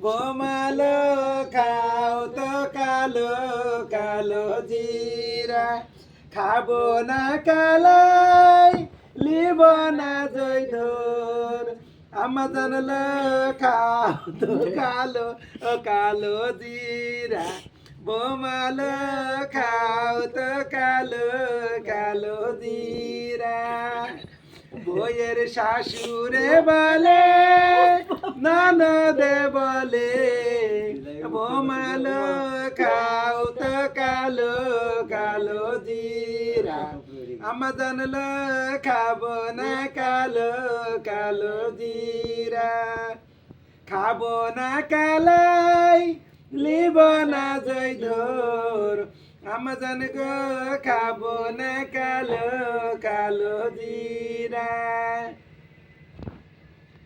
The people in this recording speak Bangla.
বোমালো খাও তো কালো কালো জিরা খাবো না কালাই লিব না জৈধর আমার জানলো খাও তো কালো কালো জিরা বোমালো খাও তো কালো কালো জিরা বইয়ের শাশুরে বলে ননদে বলে বোমালো খাও তো কালো কালো জিরা আমার জানলো খাবো না কালো কালো জিরা খাবো না কালাই লিব না জৈধর আমাজন গো খাবো না কালো কালো জিরা